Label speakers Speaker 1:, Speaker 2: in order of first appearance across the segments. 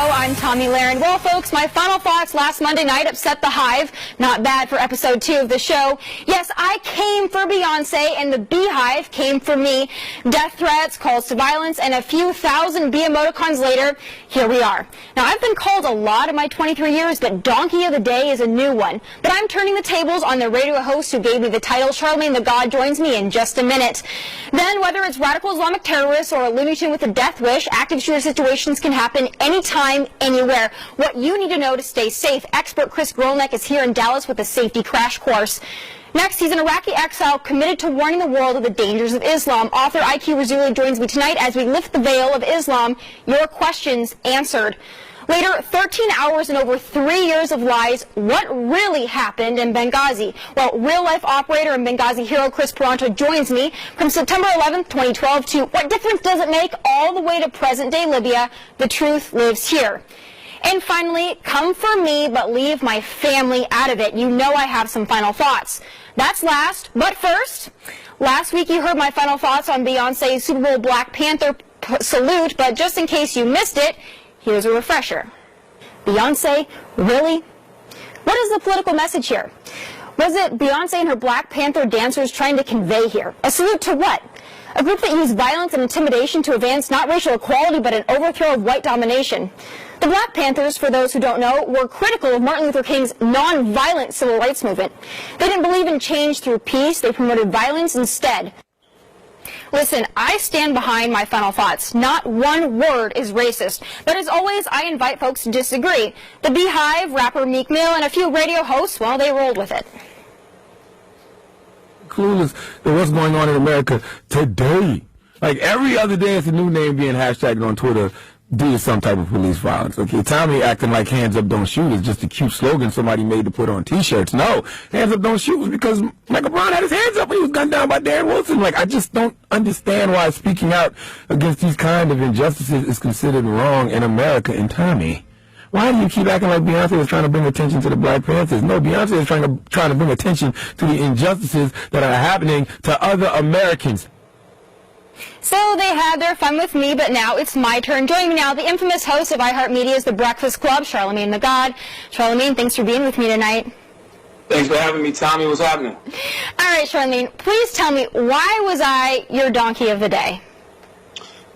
Speaker 1: Oh, I'm Tomi LAHREN. Well, folks, my final thoughts last Monday night upset the hive. Not bad for episode 2 of the show. Yes, I came for Beyonce, and the beehive came for me. Death threats, calls to violence, and a few thousand bee emoticons later, here we are. Now, I've been called a lot in my 23 years, but Donkey of the Day is a new one. But I'm turning the tables on the radio host who gave me the title. Charlamagne Tha God joins me in just a minute. Then, whether it's radical Islamic terrorists or a Looney Tune with a death wish, active shooter situations can happen anytime, anywhere. What you need to know to stay safe. Expert Chris Grolnick is here in Dallas with a safety crash course. Next, he's an Iraqi exile committed to warning the world of the dangers of Islam. Author IQ Razuli joins me tonight as we lift the veil of Islam. Your questions answered. Later, 13 hours and over 3 years of lies. What really happened in Benghazi? Well, real-life operator and Benghazi hero Chris Peranto joins me. From September 11th, 2012 to what difference does it make all the way to present-day Libya, the truth lives here. And finally, come for me, but leave my family out of it. You know I have some final thoughts. That's last, but first, last week you heard my final thoughts on Beyonce's Super Bowl Black Panther salute, but just in case you missed it, here's a refresher. Beyonce, really? What is the political message here? Was it Beyonce and her Black Panther dancers trying to convey here? A salute to what? A group that used violence and intimidation to advance not racial equality, but an overthrow of white domination. The Black Panthers, for those who don't know, were critical of Martin Luther King's non-violent civil rights movement. They didn't believe in change through peace. They promoted violence instead. Listen, I stand behind my final thoughts. Not one word is racist. But as always, I invite folks to disagree. The Beehive, rapper Meek Mill, and a few radio hosts, well, they rolled with it.
Speaker 2: Clueless to what's going on in America today. Like every other day, it's a new name being hashtagged on Twitter due to some type of police violence. Okay, Tommy acting like hands up, don't shoot is just a cute slogan somebody made to put on T-shirts. No, hands up, don't shoot was because Michael Brown had his hands up when he was gunned down by Darren Wilson. Like, I just don't understand why speaking out against these kind of injustices is considered wrong in America. And Tommy, why do you keep acting like Beyonce was trying to bring attention to the Black Panthers? No, Beyonce is trying to bring attention to the injustices that are happening to other Americans.
Speaker 1: So they had their fun with me, but now it's my turn. Joining me now, the infamous host of iHeartMedia's The Breakfast Club, Charlamagne Tha God. Charlamagne, thanks for being with me tonight.
Speaker 3: Thanks for having me, Tommy. What's happening?
Speaker 1: All right, Charlamagne, please tell me, why was I your Donkey of the Day?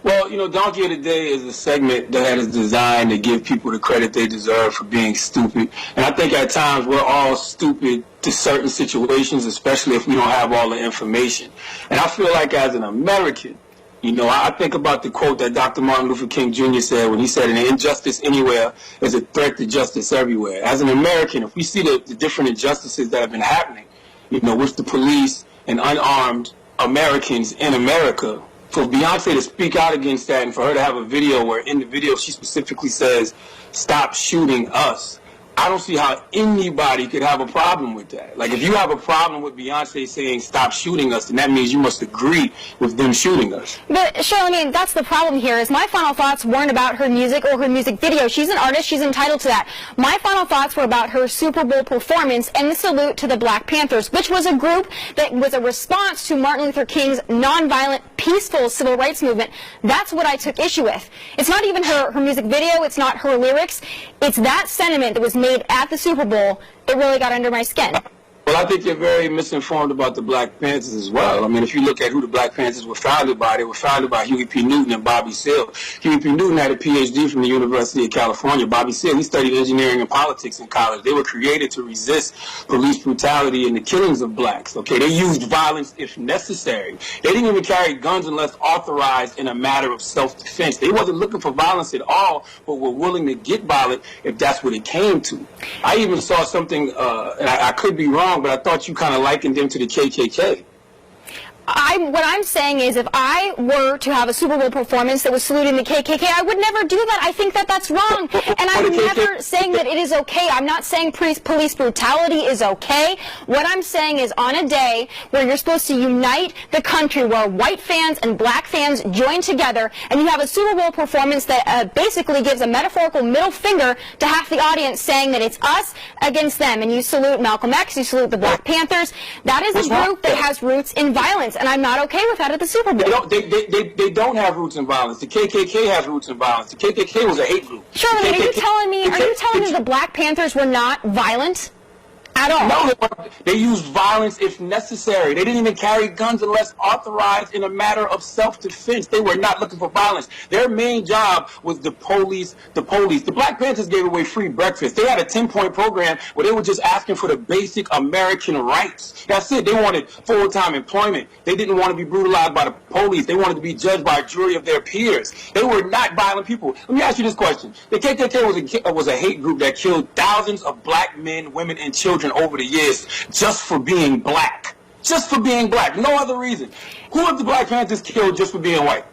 Speaker 3: Well, you know, Donkey of the Day is a segment that is designed to give people the credit they deserve for being stupid. And I think at times we're all stupid to certain situations, especially if we don't have all the information. And I feel like as an American, you know, I think about the quote that Dr. Martin Luther King Jr. said when he said, an injustice anywhere is a threat to justice everywhere. As an American, if we see the different injustices that have been happening, you know, with the police and unarmed Americans in America, for Beyonce to speak out against that and for her to have a video where in the video she specifically says, stop shooting us, I don't see how anybody could have a problem with that. Like, if you have a problem with Beyonce saying stop shooting us, then that means you must agree with them shooting us.
Speaker 1: But, Charlamagne, that's the problem here, is my final thoughts weren't about her music or her music video. She's an artist. She's entitled to that. My final thoughts were about her Super Bowl performance and the salute to the Black Panthers, which was a group that was a response to Martin Luther King's nonviolent, peaceful civil rights movement. That's what I took issue with. It's not even her music video. It's not her lyrics. It's that sentiment that was made at the Super Bowl that really got under my skin.
Speaker 3: Well, I think you're very misinformed about the Black Panthers as well. I mean, if you look at who the Black Panthers were founded by, they were founded by Huey P. Newton and Bobby Seale. Huey P. Newton had a Ph.D. from the University of California. Bobby Seale, he studied engineering and politics in college. They were created to resist police brutality and the killings of blacks. Okay, they used violence if necessary. They didn't even carry guns unless authorized in a matter of self-defense. They wasn't looking for violence at all, but were willing to get violent if that's what it came to. I even saw something, and I could be wrong, but I thought you kind of likened them to the KKK.
Speaker 1: What I'm saying is, if I were to have a Super Bowl performance that was saluting the KKK, I would never do that. I think that that's wrong. And I'm never saying that it is okay. I'm not saying police brutality is okay. What I'm saying is, on a day where you're supposed to unite the country, where white fans and black fans join together, and you have a Super Bowl performance that basically gives a metaphorical middle finger to half the audience, saying that it's us against them, and you salute Malcolm X, you salute the Black Panthers, that is a group that has roots in violence. and I'm not okay with that at the Super Bowl.
Speaker 3: They don't have roots in violence. The KKK has roots in violence. The KKK was a hate group.
Speaker 1: Charlamagne, are you telling me the Black Panthers were not violent at all?
Speaker 3: No, they used violence if necessary. They didn't even carry guns unless authorized in a matter of self-defense. They were not looking for violence. Their main job was the police. The Black Panthers gave away free breakfast. They had a 10-point program where they were just asking for the basic American rights. That's it. They wanted full-time employment. They didn't want to be brutalized by the police. They wanted to be judged by a jury of their peers. They were not violent people. Let me ask you this question. The KKK was a hate group that killed thousands of black men, women, and children over the years just for being black. Just for being black. No other reason. Who have the Black Panthers killed just for being white?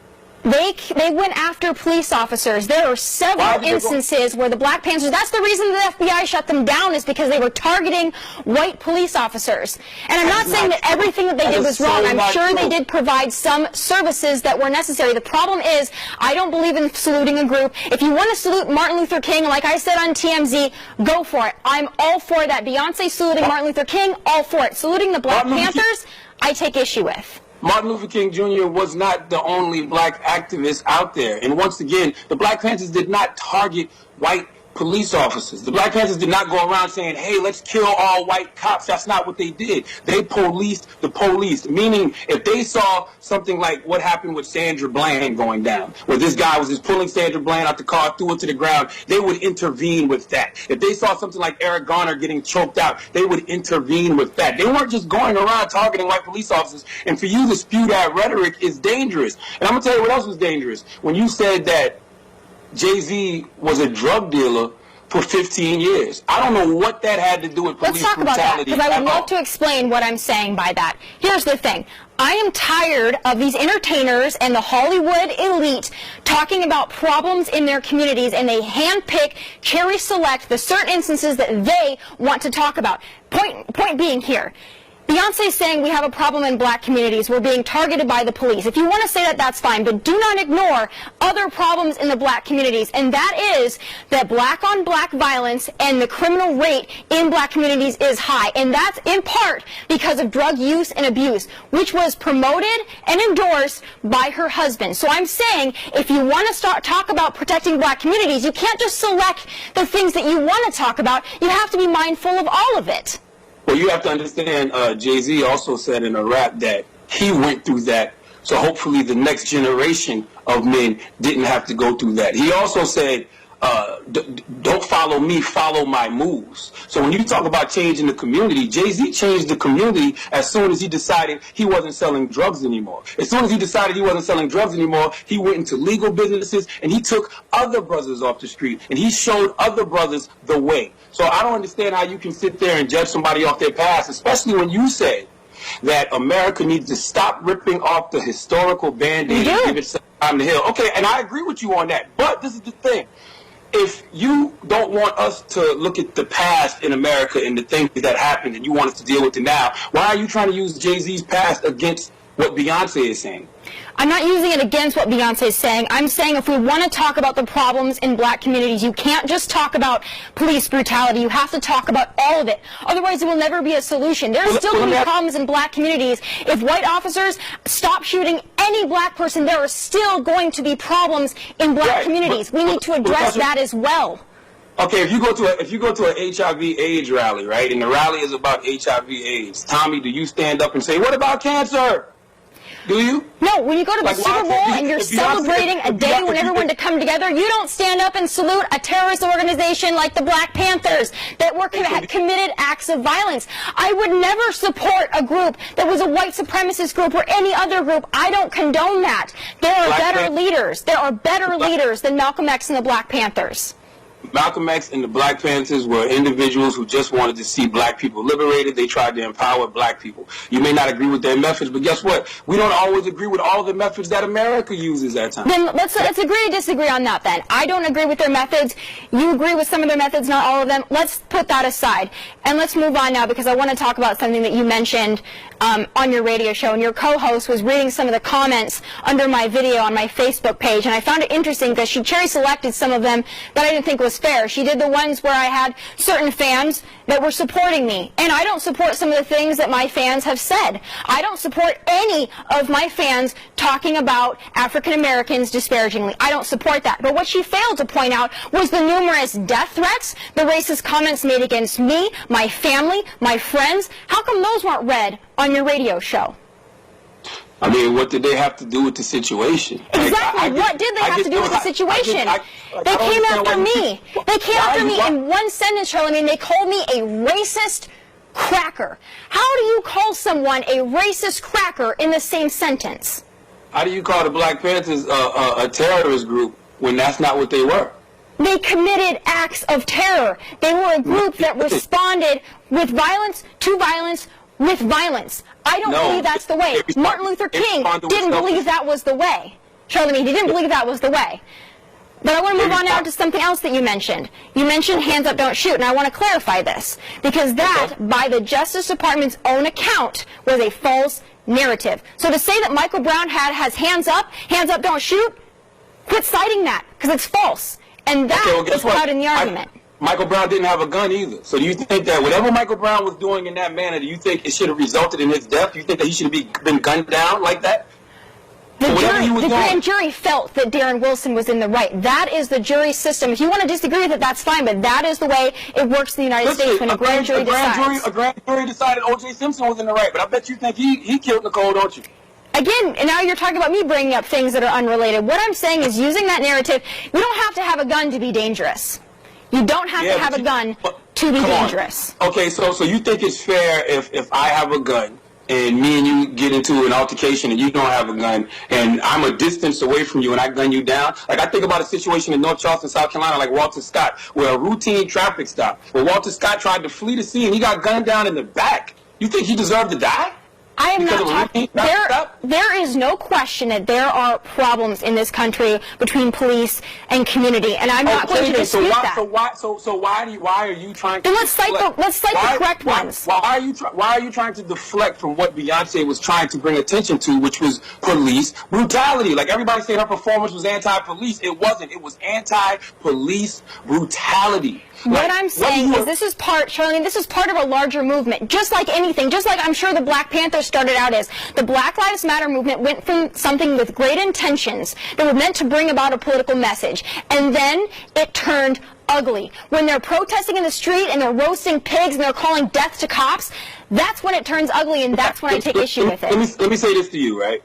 Speaker 1: They went after police officers. There are several instances where the Black Panthers, that's the reason the FBI shut them down, is because they were targeting white police officers. And I'm not saying that everything that they did was wrong. I'm sure they did provide some services that were necessary. The problem is, I don't believe in saluting a group. If you want to salute Martin Luther King, like I said on TMZ, go for it. I'm all for that. Beyonce saluting Martin Luther King, all for it. Saluting the Black Panthers, I take issue with.
Speaker 3: Martin Luther King Jr. was not the only black activist out there. And once again, the Black Panthers did not target white police officers. The Black Panthers did not go around saying, hey, let's kill all white cops. That's not what they did. They policed the police, meaning if they saw something like what happened with Sandra Bland going down, where this guy was just pulling Sandra Bland out the car, threw it to the ground, they would intervene with that. If they saw something like Eric Garner getting choked out, they would intervene with that. They weren't just going around targeting white police officers. And for you to spew that rhetoric is dangerous. And I'm going to tell you what else was dangerous. When you said that Jay-Z was a drug dealer for 15 years. I don't know what that had to do with police brutality.
Speaker 1: Let's talk about that, because I would love to explain what I'm saying by that. Here's the thing. I am tired of these entertainers and the Hollywood elite talking about problems in their communities, and they handpick, cherry select the certain instances that they want to talk about. Point being here. Beyonce is saying we have a problem in black communities. We're being targeted by the police. If you want to say that, that's fine, but do not ignore other problems in the black communities, and that is that black-on-black violence and the criminal rate in black communities is high, and that's in part because of drug use and abuse, which was promoted and endorsed by her husband. So I'm saying if you want to talk about protecting black communities, you can't just select the things that you want to talk about. You have to be mindful of all of it.
Speaker 3: Well, you have to understand, Jay-Z also said in a rap that he went through that, so hopefully the next generation of men didn't have to go through that. He also said, don't follow me, follow my moves. So when you talk about changing the community, Jay-Z changed the community as soon as he decided he wasn't selling drugs anymore. As soon as he decided he wasn't selling drugs anymore, he went into legal businesses, and he took other brothers off the street, and he showed other brothers the way. So I don't understand how you can sit there and judge somebody off their past, especially when you say that America needs to stop ripping off the historical Band-Aid and give it some time to heal. Okay, and I agree with you on that, but this is the thing. If you don't want us to look at the past in America and the things that happened and you want us to deal with it now, why are you trying to use Jay-Z's past against what Beyonce is saying?
Speaker 1: I'm not using it against what Beyonce is saying. I'm saying if we want to talk about the problems in black communities, you can't just talk about police brutality. You have to talk about all of it. Otherwise, it will never be a solution. There are still going to be problems in black communities. If white officers stop shooting any black person, there are still going to be problems in black communities. We need to address that as well.
Speaker 3: Okay, if you go to an HIV/AIDS rally, right, and the rally is about HIV/AIDS, Tommy, do you stand up and say, "What about cancer"? Do you?
Speaker 1: No, when you go to the Super Bowl and you're celebrating a day when everyone to come together, you don't stand up and salute a terrorist organization like the Black Panthers that were committed acts of violence. I would never support a group that was a white supremacist group or any other group. I don't condone that. There are better leaders. There are better leaders than Malcolm X and the Black Panthers.
Speaker 3: Malcolm X and the Black Panthers were individuals who just wanted to see black people liberated. They tried to empower black people. You may not agree with their methods, but guess what? We don't always agree with all the methods that America uses at times.
Speaker 1: Then let's agree to disagree on that then. I don't agree with their methods. You agree with some of their methods, not all of them. Let's put put that aside, and let's move on now, because I want to talk about something that you mentioned on your radio show, and your co-host was reading some of the comments under my video on my Facebook page, and I found it interesting because she cherry-selected some of them that I didn't think was fair. She did the ones where I had certain fans that were supporting me, and I don't support some of the things that my fans have said. I don't support any of my fans talking about African Americans disparagingly. I don't support that. But what she failed to point out was the numerous death threats, the racist comments made against me, my family, my friends. How come those weren't read on your radio show?
Speaker 3: I mean, what did they have to do with the situation?
Speaker 1: Exactly. What did they have to do with the situation? They came after me. They came after me in one sentence, Charlamagne. They called me a racist cracker. How do you call someone a racist cracker in the same sentence?
Speaker 3: How do you call the Black Panthers a terrorist group when that's not what they were?
Speaker 1: They committed acts of terror. They were a group that responded with violence to violence with violence. I don't believe that's the way. Martin Luther King didn't believe that was the way. Charlamagne, he didn't believe that was the way. But I want to move on now to something else that you mentioned. You mentioned hands up, don't shoot, and I want to clarify this, because that, by the Justice Department's own account, was a false narrative. So to say that Michael Brown has hands up, don't shoot, quit citing that, because it's false. And that is caught in the argument.
Speaker 3: Michael Brown didn't have a gun either. So do you think that whatever Michael Brown was doing in that manner, do you think it should have resulted in his death? Do you think that he should have been gunned down like that?
Speaker 1: The grand jury felt that Darren Wilson was in the right. That is the jury system. If you want to disagree with it, that's fine, but that is the way it works in the United States when a grand jury decides.
Speaker 3: A grand jury decided O.J. Simpson was in the right, but I bet you think he killed Nicole, don't you?
Speaker 1: Again, and now you're talking about me bringing up things that are unrelated. What I'm saying is, using that narrative, you don't have to have a gun to be dangerous. You don't have to have a gun to be dangerous.
Speaker 3: Okay, so you think it's fair if I have a gun and me and you get into an altercation and you don't have a gun and I'm a distance away from you and I gun you down? Like, I think about a situation in North Charleston, South Carolina, like Walter Scott, where a routine traffic stop, where Walter Scott tried to flee the scene, he got gunned down in the back. You think he deserved to die?
Speaker 1: I am not talking. There is no question that there are problems in this country between police and community, and I'm not going to dispute that.
Speaker 3: So why are you trying to?
Speaker 1: Then let's cite the correct ones.
Speaker 3: Why are you trying to deflect from what Beyonce was trying to bring attention to, which was police brutality? Like, everybody said her performance was anti-police. It wasn't. It was anti-police brutality.
Speaker 1: What I'm saying is this is part, Charlamagne, this is part of a larger movement. Just like anything, just like I'm sure the Black Panthers started out as. The Black Lives Matter movement went from something with great intentions that were meant to bring about a political message, and then it turned ugly. When they're protesting in the street and they're roasting pigs and they're calling death to cops, that's when it turns ugly, and that's when I take issue with it.
Speaker 3: Let me say this to you, right?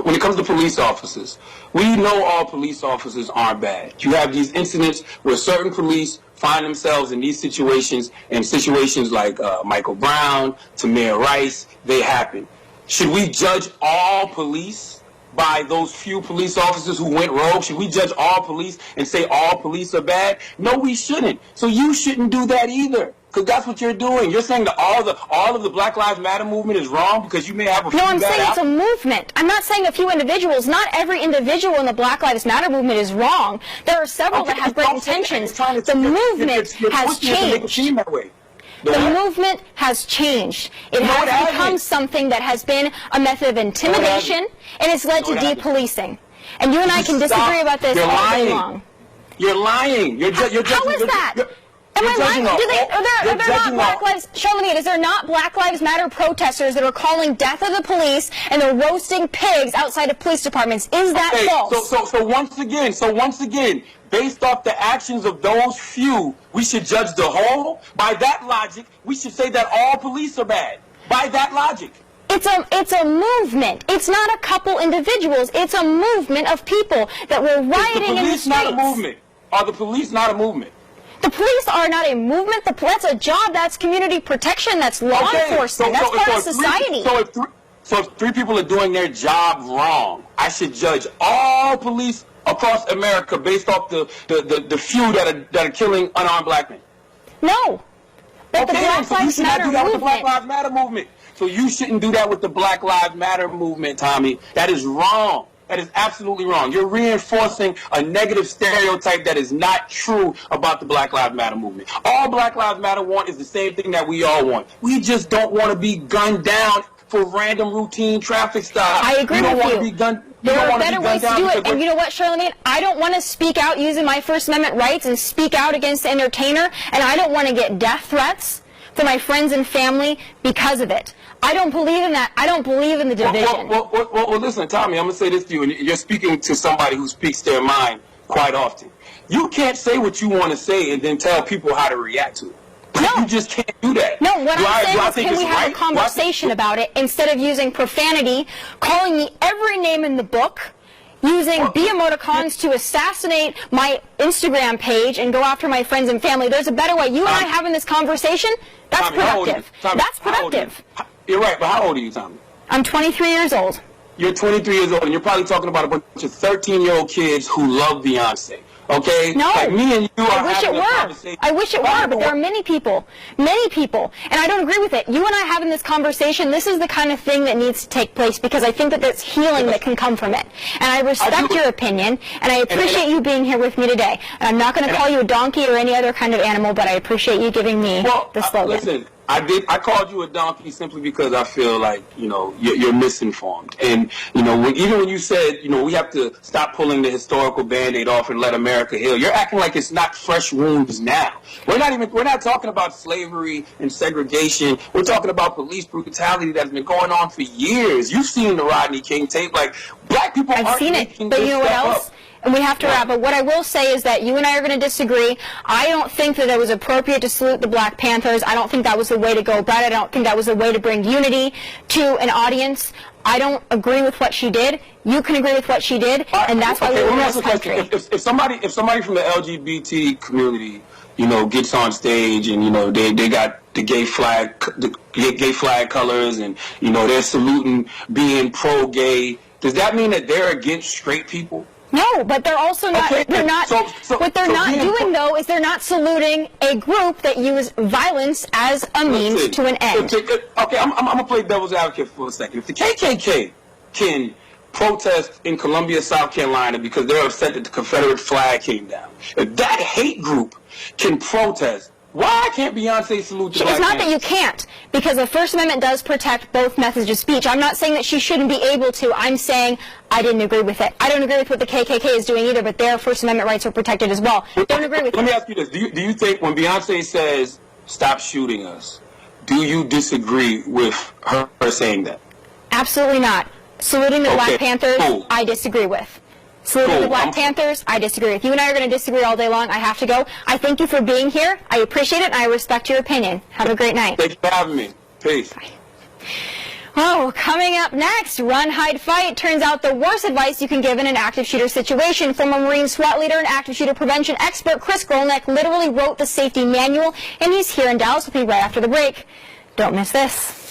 Speaker 3: When it comes to police officers, we know all police officers aren't bad. You have these incidents where certain police find themselves in these situations, and situations like Michael Brown, Tamir Rice, they happen. Should we judge all police by those few police officers who went rogue? Should we judge all police and say all police are bad? No, we shouldn't. So you shouldn't do that either. Because that's what you're doing. You're saying that all of the Black Lives Matter movement is wrong because you may have a few.
Speaker 1: No, I'm saying it's a movement. I'm not saying a few individuals. Not every individual in the Black Lives Matter movement is wrong. There are several that have great intentions. The movement has changed. The movement has changed. It has become something that has been a method of intimidation, and it's led to depolicing. And you and I can disagree about this all day long.
Speaker 3: You're lying. How
Speaker 1: is that? Am I lying? Are there not Black Lives? Charlamagne, is there not Black Lives Matter protesters that are calling death of the police and they're roasting pigs outside of police departments? Is that false?
Speaker 3: So once again, based off the actions of those few, we should judge the whole. By that logic, we should say that all police are bad. By that logic.
Speaker 1: It's a movement. It's not a couple individuals. It's a movement of people that were rioting in the streets.
Speaker 3: The police not a movement. Are the police not a movement?
Speaker 1: The police are not a movement. That's a job. That's community protection. That's law enforcement. That's part of society.
Speaker 3: So if three people are doing their job wrong, I should judge all police across America based off the few that are killing unarmed black men?
Speaker 1: No. But the Black Lives Matter movement.
Speaker 3: The Black Lives Matter movement. So you shouldn't do that with the Black Lives Matter movement, Tommy. That is wrong. That is absolutely wrong. You're reinforcing a negative stereotype that is not true about the Black Lives Matter movement. All Black Lives Matter want is the same thing that we all want. We just don't want to be gunned down for random routine traffic stops.
Speaker 1: I agree with you. There are better ways to do it. And you know what, Charlamagne? I don't want to speak out using my First Amendment rights and speak out against the entertainer, and I don't want to get death threats for my friends and family because of it. I don't believe in that. I don't believe in the division.
Speaker 3: Well, listen, Tommy, I'm going to say this to you, and you're speaking to somebody who speaks their mind quite often. You can't say what you want to say and then tell people how to react to it.
Speaker 1: No.
Speaker 3: You just can't do that.
Speaker 1: No, what I'm saying is, can we have a conversation about it instead of using profanity, calling me every name in the book, using emoticons to assassinate my Instagram page and go after my friends and family? There's a better way. You and I having this conversation, that's productive. That's productive.
Speaker 3: You're right, but how old are you, Tommy?
Speaker 1: I'm 23 years old.
Speaker 3: You're 23 years old, and you're probably talking about a bunch of 13-year-old kids who love Beyonce. Okay?
Speaker 1: No.
Speaker 3: Like me and you
Speaker 1: I wish it were. I wish it were, but there are many people, and I don't agree with it. You and I having this conversation, this is the kind of thing that needs to take place because I think that there's healing that can come from it. And I respect your opinion, and I appreciate you being here with me today. And I'm not going to call you a donkey or any other kind of animal, but I appreciate you giving me the slogan.
Speaker 3: Listen, I called you a donkey simply because I feel like, you're misinformed. And, even when you said, we have to stop pulling the historical Band-Aid off and let America heal, you're acting like it's not fresh wounds now. We're not talking about slavery and segregation. We're talking about police brutality that's been going on for years. You've seen the Rodney King tape. Like, black people
Speaker 1: I've seen it, but you know what else? And we have to wrap up. What I will say is that you and I are going to disagree. I don't think that it was appropriate to salute the Black Panthers. I don't think that was the way to go about it. I don't think that was the way to bring unity to an audience. I don't agree with what she did. You can agree with what she did, and that's why we live in this country.
Speaker 3: If somebody from the LGBT community, gets on stage and they got the gay flag colors and they're saluting being pro-gay, does that mean that they're against straight people?
Speaker 1: No, but they're also not. Okay, they're not. What they're not doing, though, is they're not saluting a group that use violence as a means to an end.
Speaker 3: Okay, I'm gonna play devil's advocate for a second. If the KKK can protest in Columbia, South Carolina, because they're upset that the Confederate flag came down, if that hate group can protest, why can't Beyonce salute the Black
Speaker 1: It's not
Speaker 3: Panthers?
Speaker 1: that you can't, because the First Amendment does protect both methods of speech. I'm not saying that she shouldn't be able to. I'm saying I didn't agree with it. I don't agree with what the KKK is doing either, but their First Amendment rights are protected as well. Don't agree with it.
Speaker 3: Let me ask you this. Do you think when Beyonce says, stop shooting us, do you disagree with her saying that?
Speaker 1: Absolutely not. Saluting the Black Panthers, I disagree with. Saluting the Black Panthers, I disagree with. You and I are going to disagree all day long. I have to go. I thank you for being here. I appreciate it, and I respect your opinion. Have a great night.
Speaker 3: Thank you for having me. Peace.
Speaker 1: Bye. Oh, coming up next, run, hide, fight. Turns out the worst advice you can give in an active shooter situation. Former Marine SWAT leader and active shooter prevention expert Chris Grolnick literally wrote the safety manual, and he's here in Dallas with me right after the break. Don't miss this.